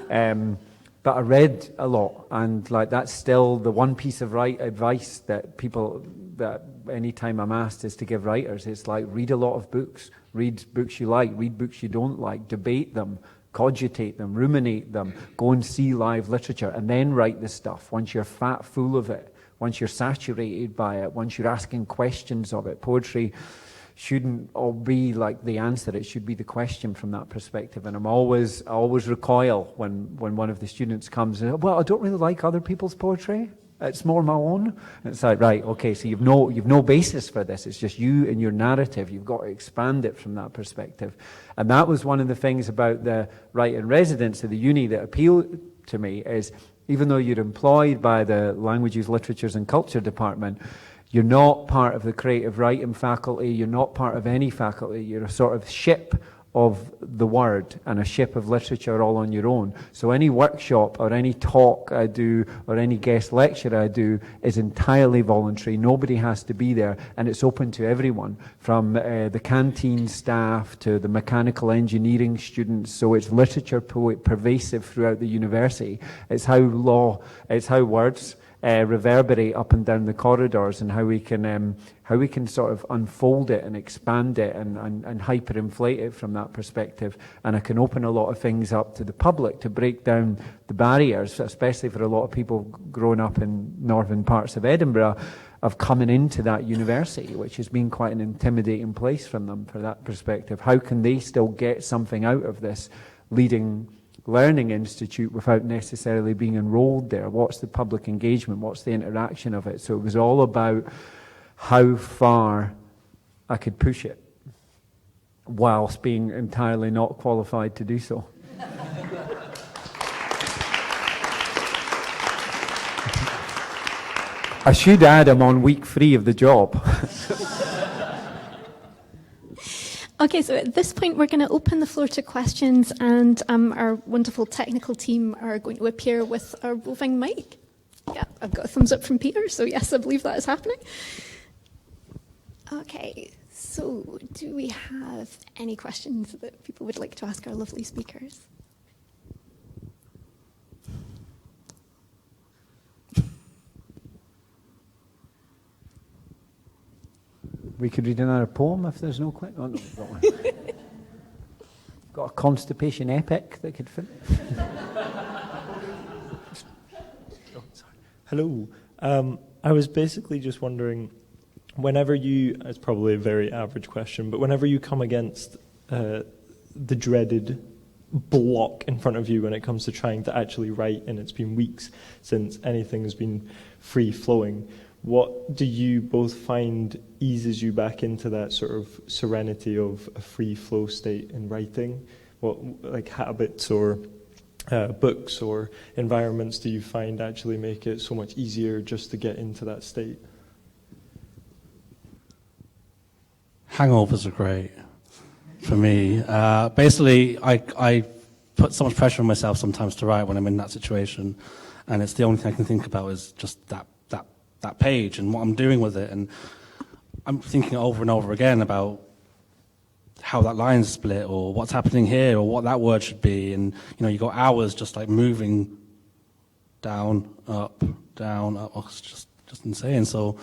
But I read a lot, and like that's still the one piece of advice that any time I'm asked is to give writers. It's like, read a lot of books, read books you like, read books you don't like, debate them, cogitate them, ruminate them, go and see live literature, and then write the stuff once you're fat full of it, once you're saturated by it, once you're asking questions of it. Poetry shouldn't all be like the answer, it should be the question from that perspective. And I always recoil when one of the students comes and, well, I don't really like other people's poetry, it's more my own. And it's like, right, okay, so you've no basis for this, it's just you and your narrative, you've got to expand it from that perspective. And that was one of the things about the writing residence at the uni that appealed to me, is even though you're employed by the Languages, Literatures and Culture department, you're not part of the creative writing faculty, you're not part of any faculty, you're a sort of ship of the word and a ship of literature all on your own. So any workshop or any talk I do or any guest lecture I do is entirely voluntary. Nobody has to be there, and it's open to everyone, from the canteen staff to the mechanical engineering students. So it's literature pervasive throughout the university. It's how words reverberate up and down the corridors, and how we can sort of unfold it and expand it and hyperinflate it from that perspective. And I can open a lot of things up to the public to break down the barriers, especially for a lot of people growing up in northern parts of Edinburgh, of coming into that university, which has been quite an intimidating place from them for that perspective. How can they still get something out of this leading learning institute without necessarily being enrolled there? What's the public engagement? What's the interaction of it? So it was all about how far I could push it whilst being entirely not qualified to do so. I should add I'm on week 3 of the job. Okay, so at this point we're going to open the floor to questions, and our wonderful technical team are going to appear with a roving mic. Yeah, I've got a thumbs up from Peter, so yes, I believe that is happening. Okay, so do we have any questions that people would like to ask our lovely speakers? We could read another poem if there's no question. Oh, no, don't worry. Got a constipation epic that could fit. Hello. I was basically just wondering, whenever you, it's probably a very average question, but whenever you come against the dreaded block in front of you when it comes to trying to actually write, and it's been weeks since anything has been free-flowing, what do you both find eases you back into that sort of serenity of a free-flow state in writing? What, like, habits or books or environments do you find actually make it so much easier just to get into that state? Hangovers are great for me. Basically, I put so much pressure on myself sometimes to write when I'm in that situation, and it's the only thing I can think about is just that page and what I'm doing with it, and I'm thinking over and over again about how that line's split, or what's happening here, or what that word should be, and you got hours just like moving down, up. Oh, it's just insane. So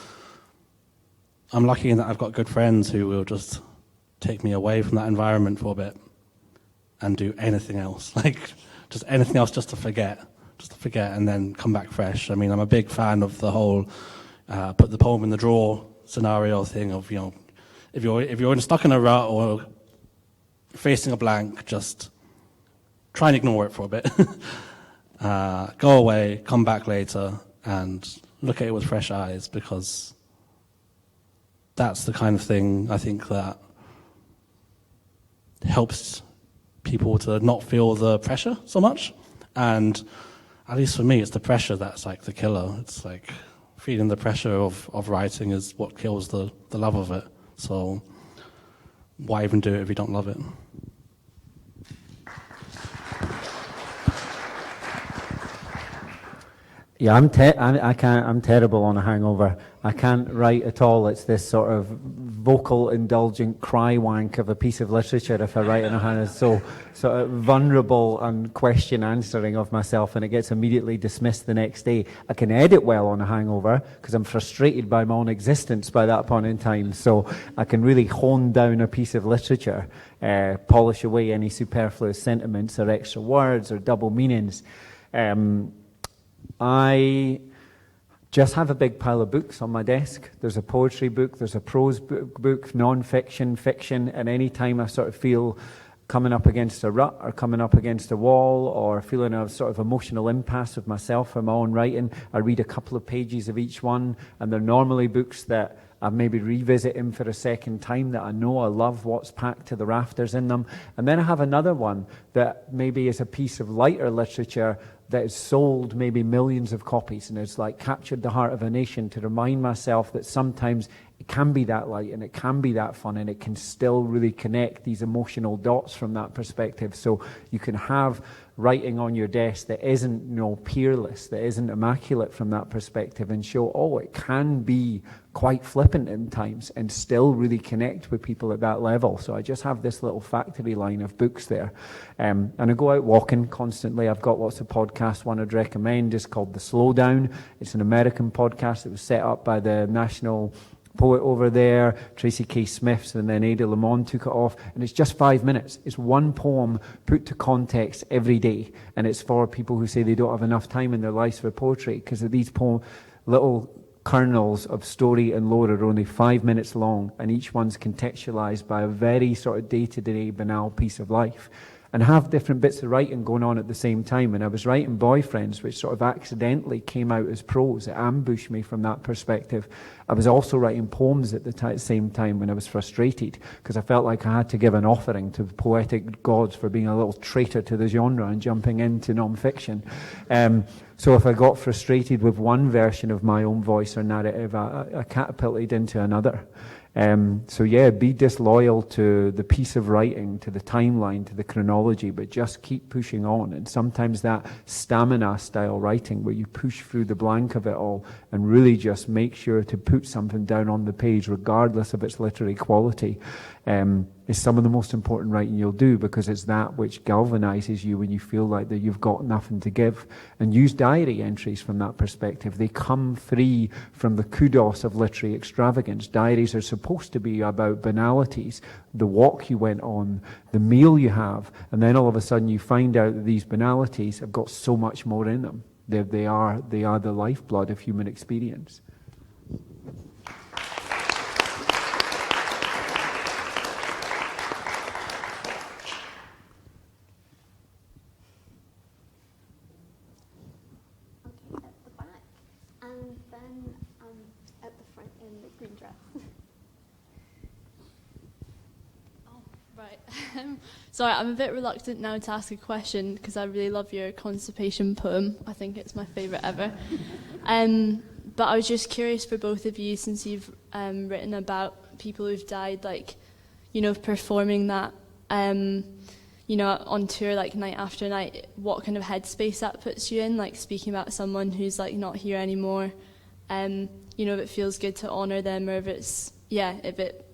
I'm lucky in that I've got good friends who will just take me away from that environment for a bit and do anything else, like just anything else, just to forget, and then come back fresh. I mean, I'm a big fan of the whole put the poem in the drawer scenario thing of, if you're stuck in a rut or facing a blank, just try and ignore it for a bit. Go away, come back later, and look at it with fresh eyes, because that's the kind of thing I think that helps people to not feel the pressure so much. And at least for me, it's the pressure that's like the killer. It's like feeling the pressure of writing is what kills the love of it. So why even do it if you don't love it? Yeah, I'm terrible on a hangover. I can't write at all. It's this sort of vocal indulgent cry wank of a piece of literature if I write in a hangover. It's so sort of vulnerable and question answering of myself, and it gets immediately dismissed the next day. I can edit well on a hangover because I'm frustrated by my own existence by that point in time. So I can really hone down a piece of literature, polish away any superfluous sentiments or extra words or double meanings. I just have a big pile of books on my desk. There's a poetry book, there's a prose book, non-fiction, fiction, and any time I sort of feel coming up against a rut or coming up against a wall or feeling a sort of emotional impasse with myself or my own writing, I read a couple of pages of each one, and they're normally books that I maybe revisit him for a second time, that I know I love what's packed to the rafters in them. And then I have another one that maybe is a piece of lighter literature that has sold maybe millions of copies and has like captured the heart of a nation, to remind myself that sometimes it can be that light and it can be that fun and it can still really connect these emotional dots from that perspective. So you can have writing on your desk that isn't, peerless, that isn't immaculate from that perspective, and show, it can be quite flippant in times and still really connect with people at that level. So I just have this little factory line of books there. And I go out walking constantly. I've got lots of podcasts. One I'd recommend is called The Slowdown. It's an American podcast that was set up by the national poet over there, Tracy K. Smiths, and then Ada Lamont took it off, and it's just 5 minutes. It's one poem put to context every day, and it's for people who say they don't have enough time in their lives for poetry, because of these little kernels of story and lore are only 5 minutes long, and each one's contextualized by a very sort of day-to-day banal piece of life, and have different bits of writing going on at the same time. And I was writing Boyfriends, which sort of accidentally came out as prose. It ambushed me from that perspective. I was also writing poems at the same time when I was frustrated, because I felt like I had to give an offering to the poetic gods for being a little traitor to the genre and jumping into non-fiction. So if I got frustrated with one version of my own voice or narrative, I catapulted into another. Be disloyal to the piece of writing, to the timeline, to the chronology, but just keep pushing on. And sometimes that stamina style writing, where you push through the blank of it all and really just make sure to put something down on the page regardless of its literary quality, is some of the most important writing you'll do, because it's that which galvanizes you when you feel like that you've got nothing to give. And use diary entries from that perspective. They come free from the kudos of literary extravagance. Diaries are supposed to be about banalities, the walk you went on, the meal you have, and then all of a sudden you find out that these banalities have got so much more in them. They are the lifeblood of human experience. At the back, and then at the front in the green dress. Right. Sorry, I'm a bit reluctant now to ask a question because I really love your constipation poem. I think it's my favourite ever. But I was just curious for both of you, since you've written about people who've died, like, you know, performing that, you know, on tour, like night after night, what kind of headspace that puts you in, like speaking about someone who's like not here anymore. You know, if it feels good to honour them, or if it's, if it,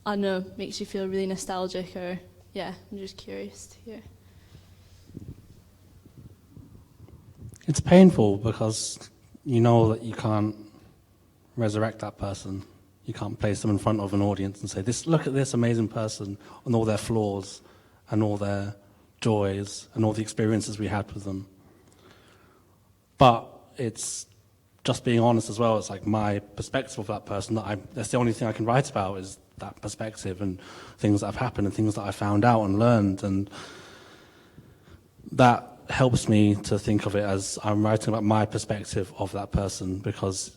I don't know, makes you feel really nostalgic, or, I'm just curious to hear. It's painful because you know that you can't resurrect that person. You can't place them in front of an audience and say, look at this amazing person and all their flaws and all their joys and all the experiences we had with them. But it's just being honest as well. It's like my perspective of that person, that's the only thing I can write about, is that perspective and things that have happened and things that I found out and learned. And that helps me to think of it as I'm writing about my perspective of that person, because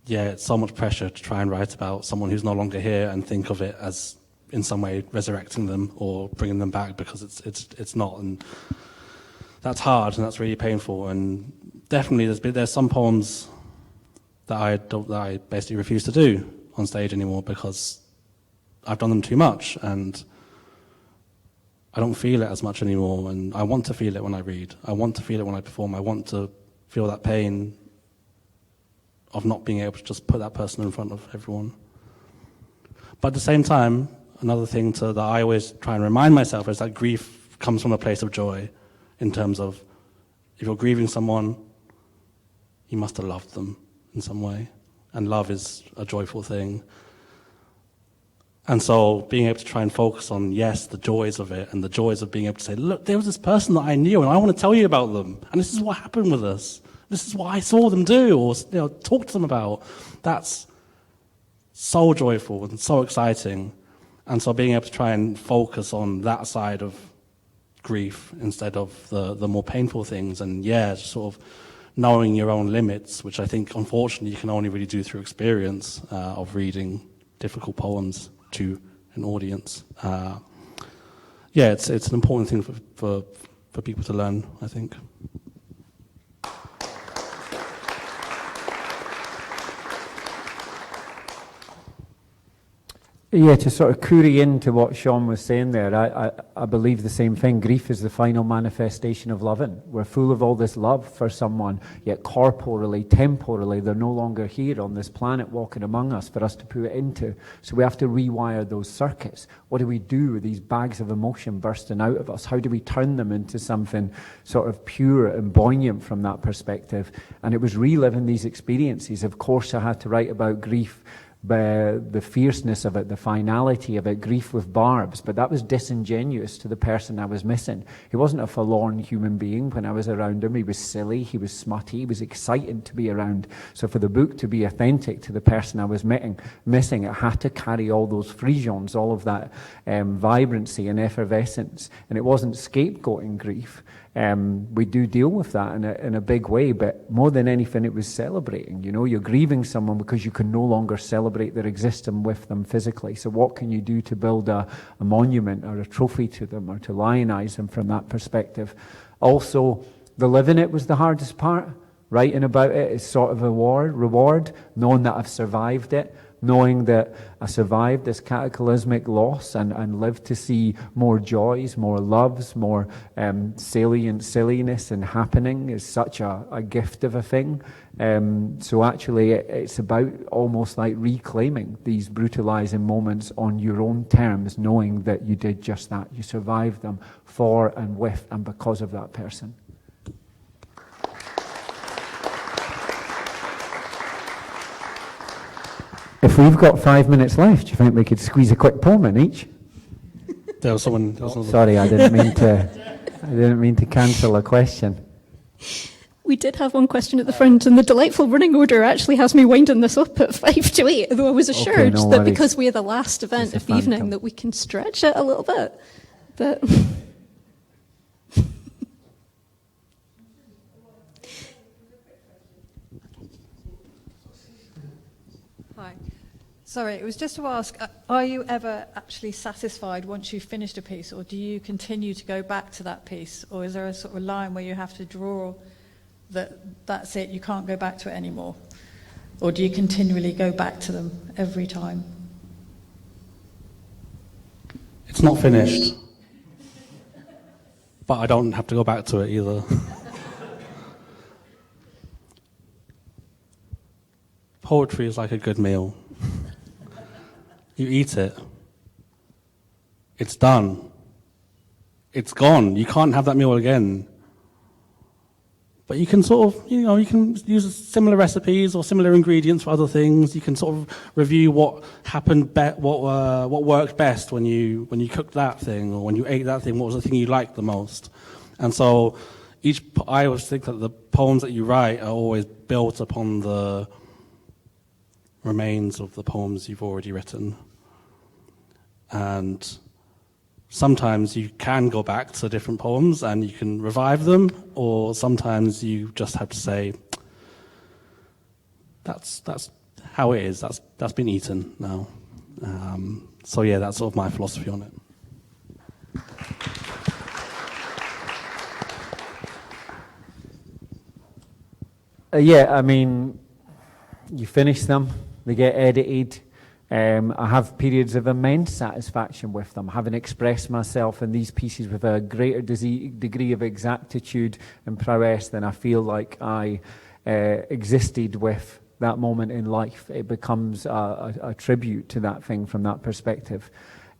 it's so much pressure to try and write about someone who's no longer here and think of it as in some way resurrecting them or bringing them back, because it's not, and that's hard and that's really painful. And definitely there's some poems that I basically refuse to do on stage anymore because I've done them too much and I don't feel it as much anymore, and I want to feel it when I read. I want to feel it when I perform. I want to feel that pain of not being able to just put that person in front of everyone. But at the same time, another thing that I always try and remind myself is that grief comes from a place of joy, in terms of if you're grieving someone, you must have loved them in some way, and love is a joyful thing. And so being able to try and focus on, the joys of it, and the joys of being able to say, look, there was this person that I knew and I want to tell you about them, and this is what happened with us. This is what I saw them do, or talk to them about. That's so joyful and so exciting. And so being able to try and focus on that side of grief instead of the more painful things, and just sort of knowing your own limits, which I think unfortunately you can only really do through experience of reading difficult poems to an audience. It's an important thing for people to learn, I think. To sort of query into what Sean was saying there, I believe the same thing. Grief is the final manifestation of loving. We're full of all this love for someone, yet corporally, temporally, they're no longer here on this planet walking among us for us to put it into. So we have to rewire those circuits. What do we do with these bags of emotion bursting out of us? How do we turn them into something sort of pure and buoyant from that perspective? And it was reliving these experiences. Of course, I had to write about grief, the fierceness of it, the finality of it, grief with barbs, but that was disingenuous to the person I was missing. He wasn't a forlorn human being when I was around him. He was silly, he was smutty, he was exciting to be around. So for the book to be authentic to the person I was missing, it had to carry all those frisons, all of that vibrancy and effervescence, and it wasn't scapegoating grief. We do deal with that in a big way, but more than anything, it was celebrating. You're grieving someone because you can no longer celebrate their existence with them physically. So what can you do to build a monument or a trophy to them, or to lionize them from that perspective? Also, the living it was the hardest part. Writing about it is sort of a reward, knowing that I've survived it, knowing that I survived this cataclysmic loss and lived to see more joys, more loves, more salient silliness and happening is such a gift of a thing. So actually it's about almost like reclaiming these brutalizing moments on your own terms, knowing that you did just that. You survived them for and with and because of that person. If we've got 5 minutes left, do you think we could squeeze a quick poem in each? There was someone. Sorry, I didn't mean to cancel a question. We did have one question at the front, and the delightful running order actually has me winding this up at 5 to 8, although I was assured no that worries. because we're the last event It's a of the evening phantom. that we can stretch it a little bit. But Hi. Sorry, it was just to ask, are you ever actually satisfied once you've finished a piece, or do you continue to go back to that piece? Or is there a sort of line where you have to draw that that's it, you can't go back to it anymore? Or do you continually go back to them every time? It's not finished. But I don't have to go back to it either. Poetry is like a good meal. You eat it. It's done. It's gone. You can't have that meal again. But you can sort of, you can use similar recipes or similar ingredients for other things. You can sort of review what happened, what worked best when you cooked that thing, or when you ate that thing. What was the thing you liked the most? And so, I always think that the poems that you write are always built upon the remains of the poems you've already written. And sometimes you can go back to different poems and you can revive them, or sometimes you just have to say, that's how it is, that's been eaten now. So yeah, that's sort of my philosophy on it. Yeah, I mean, you finish them, they get edited. I have periods of immense satisfaction with them, having expressed myself in these pieces with a greater degree of exactitude and prowess than I feel like I existed with that moment in life. It becomes a tribute to that thing from that perspective.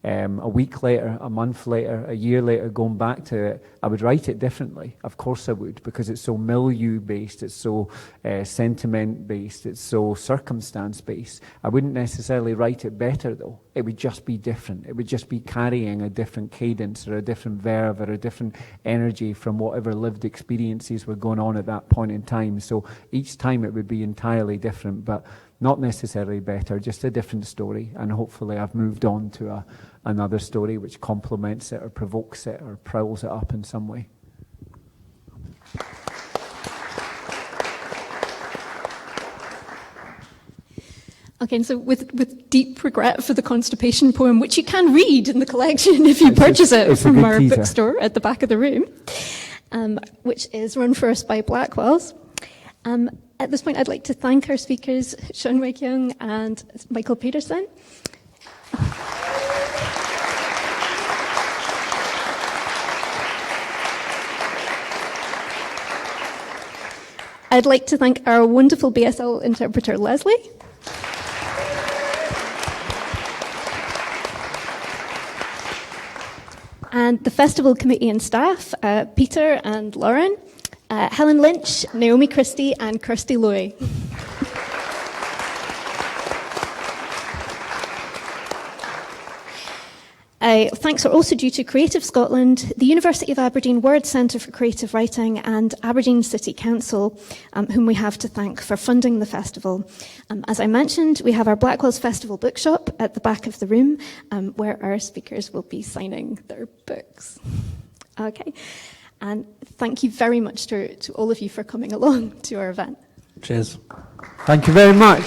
A week later, a month later, a year later, going back to it, I would write it differently. Of course I would, because it's so milieu-based, it's so sentiment-based, it's so circumstance-based. I wouldn't necessarily write it better, though. It would just be different. It would just be carrying a different cadence or a different verve or a different energy from whatever lived experiences were going on at that point in time. So each time it would be entirely different, but not necessarily better, just a different story. And hopefully I've moved on to another story which complements it or provokes it or prowls it up in some way. okay, and so with deep regret for the constipation poem, which you can read in the collection if you purchase it from our bookstore at the back of the room, which is run for us by Blackwell's. At this point, I'd like to thank our speakers, Wai Keung and Michael Pedersen. I'd like to thank our wonderful BSL interpreter, Lesley. And the festival committee and staff, Peter and Lauren, Helen Lynch, Naomi Christie, and Kirsty Loy. Thanks are also due to Creative Scotland, the University of Aberdeen Word Centre for Creative Writing, and Aberdeen City Council, whom we have to thank for funding the festival. As I mentioned, we have our Blackwell's Festival bookshop at the back of the room, where our speakers will be signing their books. Okay. And thank you very much to all of you for coming along to our event. Cheers. Thank you very much.